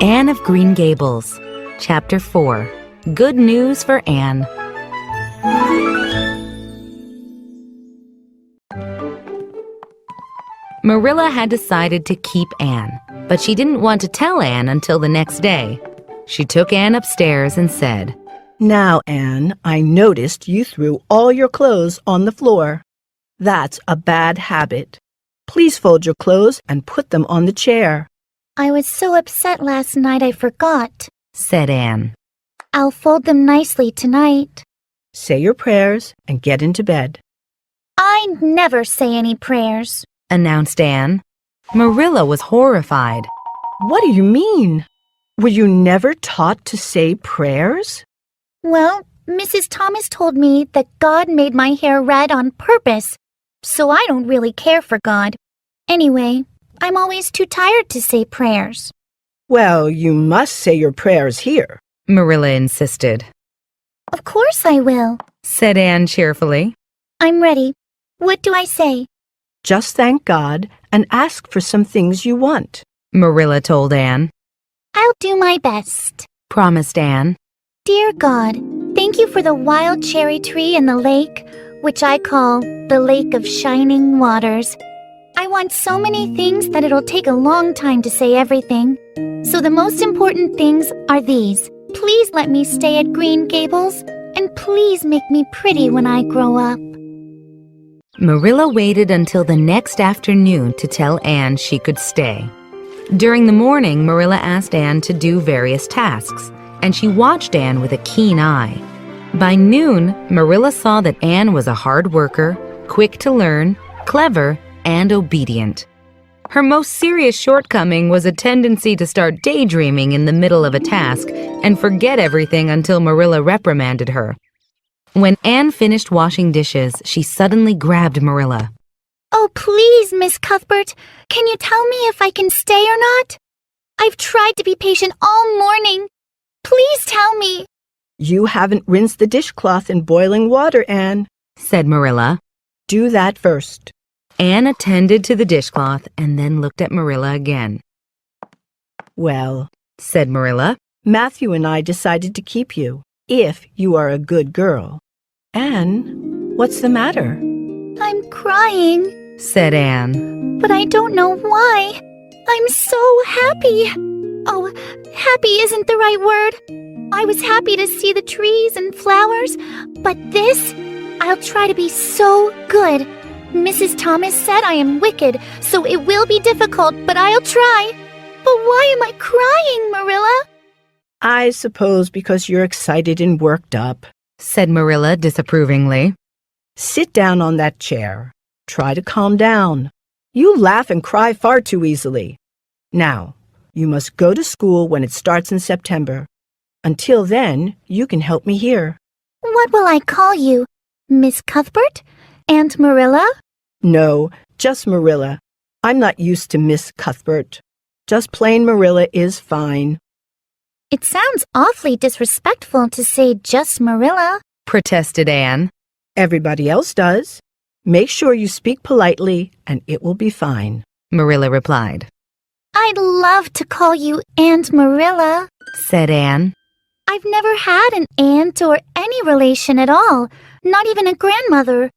Anne of Green Gables, Chapter 4, Good News for Anne. Marilla had decided to keep Anne, but she didn't want to tell Anne until the next day. She took Anne upstairs and said, "Now, Anne, I noticed you threw all your clothes on the floor. That's a bad habit. Please fold your clothes and put them on the chair." I was so upset last night I forgot, said Anne. I'll fold them nicely tonight. Say your prayers and get into bed. I never say any prayers, announced Anne. Marilla was horrified. What do you mean? Were you never taught to say prayers? Well, Mrs. Thomas told me that God made my hair red on purpose, so I don't really care for God. Anyway, I'm always too tired to say prayers. Well, you must say your prayers here, Marilla insisted. Of course I will, said Anne cheerfully. I'm ready. What do I say? Just thank God and ask for some things you want, Marilla told Anne. I'll do my best, promised Anne. Dear God, thank you for the wild cherry tree and the lake, which I call the Lake of Shining Waters. I want so many things that it'll take a long time to say everything. So the most important things are these. Please let me stay at Green Gables, and please make me pretty when I grow up. Marilla waited until the next afternoon to tell Anne she could stay. During the morning, Marilla asked Anne to do various tasks, and she watched Anne with a keen eye. By noon, Marilla saw that Anne was a hard worker, quick to learn, clever, and obedient. Her most serious shortcoming was a tendency to start daydreaming in the middle of a task and forget everything until Marilla reprimanded her. When Anne finished washing dishes, she suddenly grabbed Marilla. Oh, please, Miss Cuthbert, can you tell me if I can stay or not? I've tried to be patient all morning. Please tell me. You haven't rinsed the dishcloth in boiling water, Anne, said Marilla. Do that first. Anne attended to the dishcloth and then looked at Marilla again. Well, said Marilla, Matthew and I decided to keep you, if you are a good girl. Anne, what's the matter? I'm crying, said Anne. But I don't know why. I'm so happy. Oh, happy isn't the right word. I was happy to see the trees and flowers, but this, I'll try to be so good. Mrs. Thomas said I am wicked, so it will be difficult, but I'll try. But why am I crying, Marilla? I suppose because you're excited and worked up, said Marilla disapprovingly. Sit down on that chair. Try to calm down. You laugh and cry far too easily. Now, you must go to school when it starts in September. Until then, you can help me here. What will I call you? Miss Cuthbert? Aunt Marilla? No, just Marilla. I'm not used to Miss Cuthbert. Just plain Marilla is fine. It sounds awfully disrespectful to say just Marilla, protested Anne. Everybody else does. Make sure you speak politely and it will be fine, Marilla replied. I'd love to call you Aunt Marilla, said Anne. I've never had an aunt or any relation at all, not even a grandmother.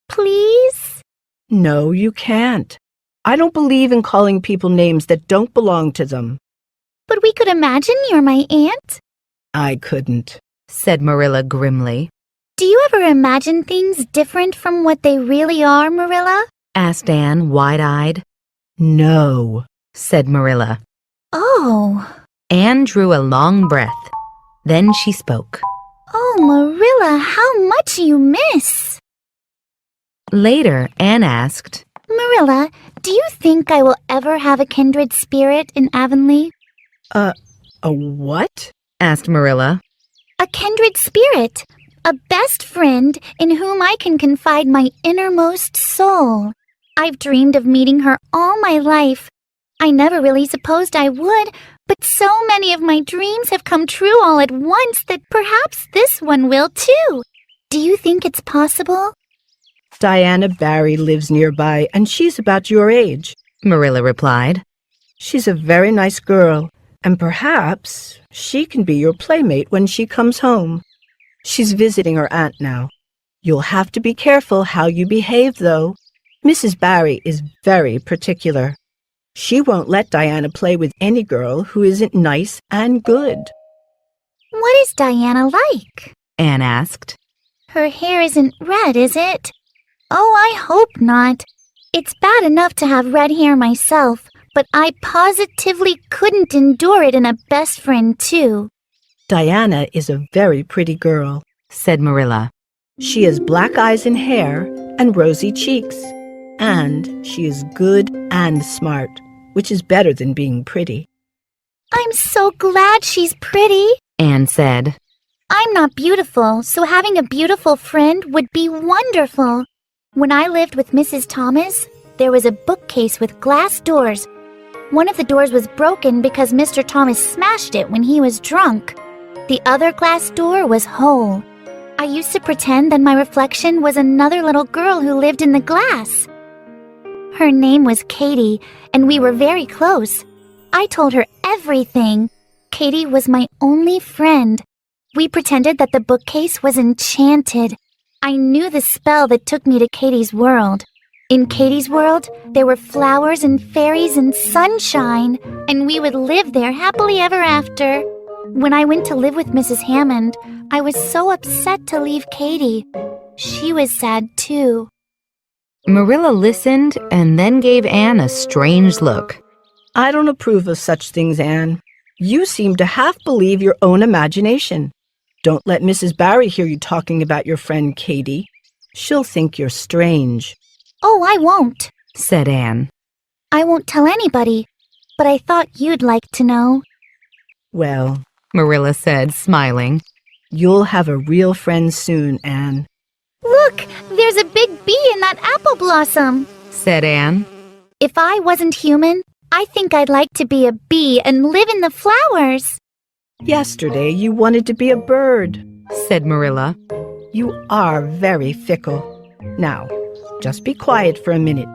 Please? No, you can't. I don't believe in calling people names that don't belong to them. But we could imagine you're my aunt. I couldn't, said Marilla grimly. Do you ever imagine things different from what they really are, Marilla? asked Anne, wide-eyed. No, said Marilla. Oh. Anne drew a long breath. Then she spoke. Oh, Marilla, how much you miss. Later, Anne asked, Marilla, do you think I will ever have a kindred spirit in Avonlea? A what? asked Marilla. A kindred spirit. A best friend in whom I can confide my innermost soul. I've dreamed of meeting her all my life. I never really supposed I would, but so many of my dreams have come true all at once that perhaps this one will too. Do you think it's possible? Diana Barry lives nearby, and she's about your age, Marilla replied. She's a very nice girl, And perhaps she can be your playmate when she comes home. She's visiting her aunt now. You'll have to be careful how you behave, though. Mrs. Barry is very particular. She won't let Diana play with any girl who isn't nice and good. What is Diana like? Anne asked. Her hair isn't red, is it? Oh, I hope not. It's bad enough to have red hair myself, but I positively couldn't endure it in a best friend, too. Diana is a very pretty girl, said Marilla. She has black eyes and hair and rosy cheeks. And she is good and smart, which is better than being pretty. I'm so glad she's pretty, Anne said. I'm not beautiful, so having a beautiful friend would be wonderful. When I lived with Mrs. Thomas, there was a bookcase with glass doors. One of the doors was broken because Mr. Thomas smashed it when he was drunk. The other glass door was whole. I used to pretend that my reflection was another little girl who lived in the glass. Her name was Katie, and we were very close. I told her everything. Katie was my only friend. We pretended that the bookcase was enchanted. I knew the spell that took me to Katie's world. In Katie's world, there were flowers and fairies and sunshine, and we would live there happily ever after. When I went to live with Mrs. Hammond, I was so upset to leave Katie. She was sad too. Marilla listened and then gave Anne a strange look. I don't approve of such things, Anne. You seem to half believe your own imagination. Don't let Mrs. Barry hear you talking about your friend Katie. She'll think you're strange. Oh, I won't, said Anne. I won't tell anybody, but I thought you'd like to know. Well, Marilla said, smiling. You'll have a real friend soon, Anne. Look, there's a big bee in that apple blossom, said Anne. If I wasn't human, I think I'd like to be a bee and live in the flowers. Yesterday you wanted to be a bird, said Marilla. You are very fickle. Now, just be quiet for a minute.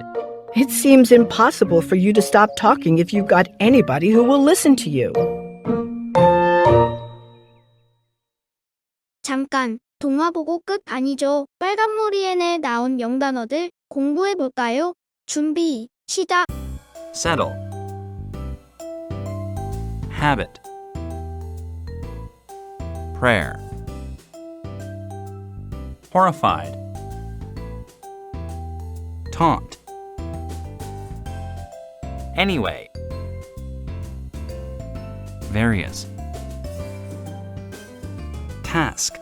It seems impossible for you to stop talking if you've got anybody who will listen to you. 잠깐, 동화 보고 끝 아니죠? 빨간머리앤에 나온 영단어들 공부해볼까요? 준비, 시작! Settle. Habit. Prayer. Horrified. Taunt. Anyway. Various. Task.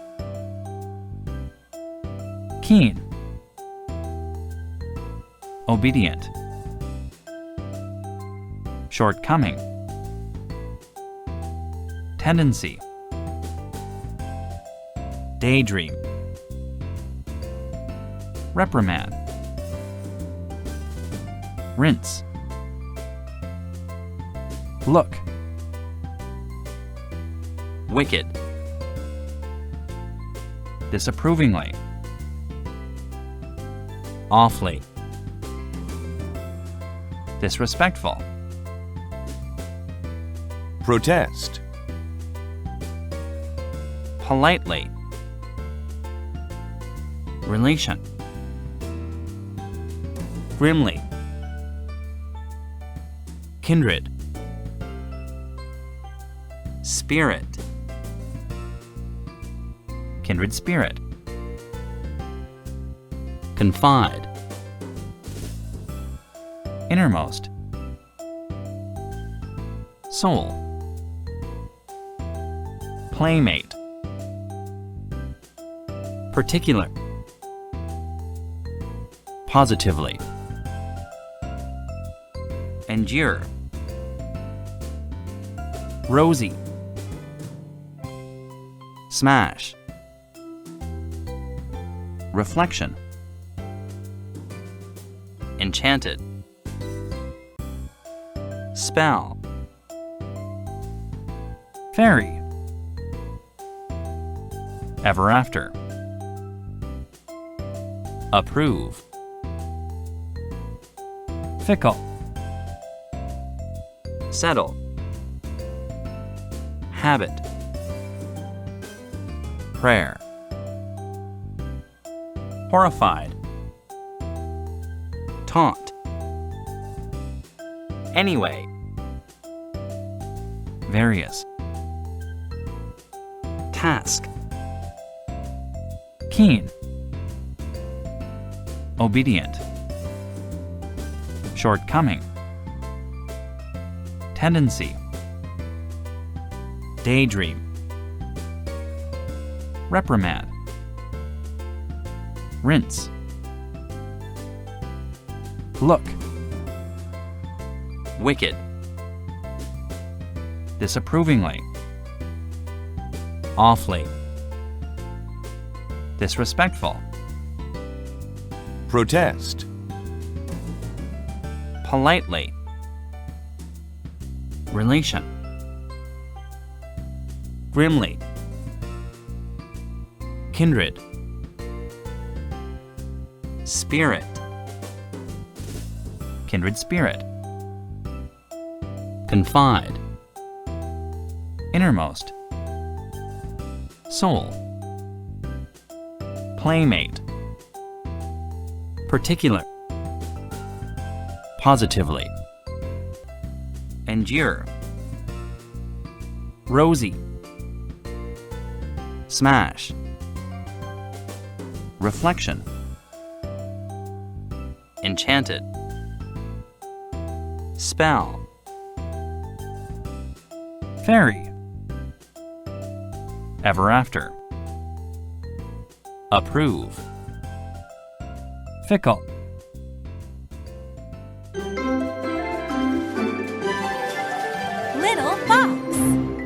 Keen. Obedient. Shortcoming. Tendency. Daydream. Reprimand. Rinse. Look. Wicked. Disapprovingly. Awfully. Disrespectful. Protest. Politely. Relation. Grimly. Kindred. Spirit. Kindred spirit. Confide. Innermost. Soul. Playmate. Particular. Positively. Endure. Rosy. Smash. Reflection. Enchanted. Spell. Fairy. Ever after. Approve. Fickle. Settle. habit, prayer, horrified, taunt, anyway, various, task, keen, obedient, shortcoming, tendency, daydream, reprimand, rinse, look, wicked, disapprovingly, awfully, disrespectful, protest, politely, relation, grimly, kindred, spirit, kindred spirit, confide, innermost, soul, playmate, particular, positively, endure, rosy, smash, reflection, enchanted, spell, fairy, ever after, approve, fickle, Little fox.